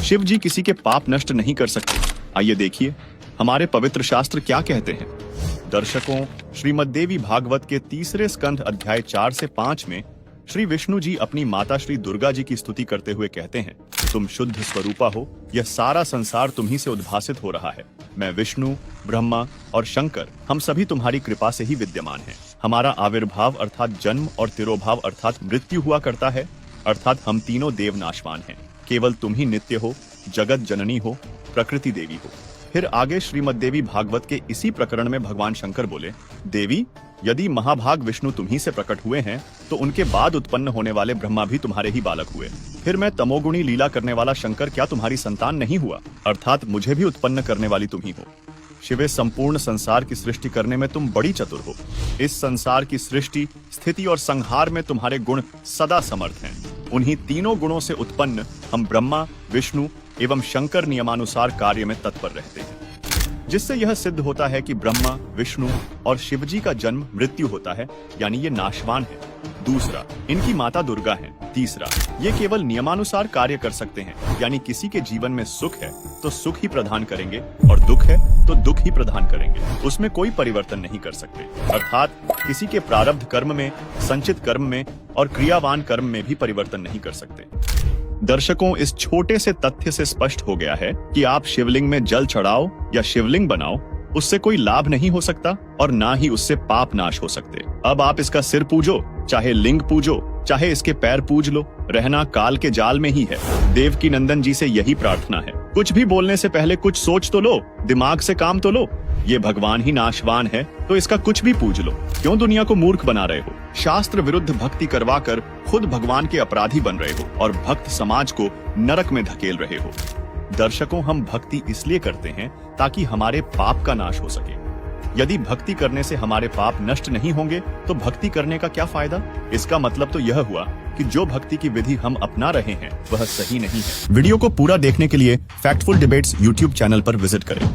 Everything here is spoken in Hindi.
शिव जी किसी के पाप नष्ट नहीं कर सकते। आइए देखिए हमारे पवित्र शास्त्र क्या कहते हैं। दर्शकों, श्रीमद्देवी भागवत के 3 स्कंध अध्याय 4 से 5 में श्री विष्णु जी अपनी माता श्री दुर्गा जी की स्तुति करते हुए कहते हैं, तुम शुद्ध स्वरूपा हो, यह सारा संसार तुम्ही से उद्भासित हो रहा है। मैं विष्णु, ब्रह्मा और शंकर, हम सभी तुम्हारी कृपा से ही विद्यमान हैं। हमारा आविर्भाव अर्थात जन्म और तिरोभाव अर्थात मृत्यु हुआ करता है, अर्थात हम तीनों देव नाशवान हैं। केवल तुम ही नित्य हो, जगत जननी हो, प्रकृति देवी हो। फिर आगे श्रीमद्देवी भागवत के इसी प्रकरण में भगवान शंकर बोले, देवी, यदि महाभाग विष्णु तुम्ही से प्रकट हुए हैं तो उनके बाद उत्पन्न होने वाले ब्रह्मा भी तुम्हारे ही बालक हुए। फिर मैं तमोगुणी लीला करने वाला शंकर क्या तुम्हारी संतान नहीं हुआ, अर्थात मुझे भी उत्पन्न करने वाली तुम ही हो। शिवे, संपूर्ण संसार की सृष्टि करने में तुम बड़ी चतुर हो। इस संसार की सृष्टि, स्थिति और संहार में तुम्हारे गुण सदा समर्थ हैं। उन्हीं तीनों गुणों से उत्पन्न हम ब्रह्मा, विष्णु एवं शंकर नियमानुसार कार्य में तत्पर रहते हैं, जिससे यह सिद्ध होता है कि ब्रह्मा, विष्णु और शिव जी का जन्म मृत्यु होता है, यानी ये नाशवान है। दूसरा, इनकी माता दुर्गा है। तीसरा, ये केवल नियमानुसार कार्य कर सकते हैं, यानी किसी के जीवन में सुख है तो सुख ही प्रदान करेंगे और दुख है तो दुख ही प्रदान करेंगे, उसमें कोई परिवर्तन नहीं कर सकते। अर्थात किसी के प्रारब्ध कर्म में, संचित कर्म में और क्रियावान कर्म में भी परिवर्तन नहीं कर सकते। दर्शकों, इस छोटे से तथ्य से स्पष्ट हो गया है कि आप शिवलिंग में जल चढ़ाओ या शिवलिंग बनाओ, उससे कोई लाभ नहीं हो सकता और ना ही उससे पाप नाश हो सकते। अब आप इसका सिर पूजो, चाहे लिंग पूजो, चाहे इसके पैर पूज लो, रहना काल के जाल में ही है। देवकी नंदन जी से यही प्रार्थना है, कुछ भी बोलने से पहले कुछ सोच तो लो, दिमाग से काम तो लो। ये भगवान ही नाशवान है तो इसका कुछ भी पूज लो, क्यों दुनिया को मूर्ख बना रहे हो। शास्त्र विरुद्ध भक्ति करवाकर खुद भगवान के अपराधी बन रहे हो और भक्त समाज को नरक में धकेल रहे हो। दर्शकों, हम भक्ति इसलिए करते हैं ताकि हमारे पाप का नाश हो सके। यदि भक्ति करने से हमारे पाप नष्ट नहीं होंगे तो भक्ति करने का क्या फायदा। इसका मतलब तो यह हुआ कि जो भक्ति की विधि हम अपना रहे हैं वह सही नहीं है। वीडियो को पूरा देखने के लिए फैक्टफुल डिबेट्स यूट्यूब चैनल पर विजिट करें।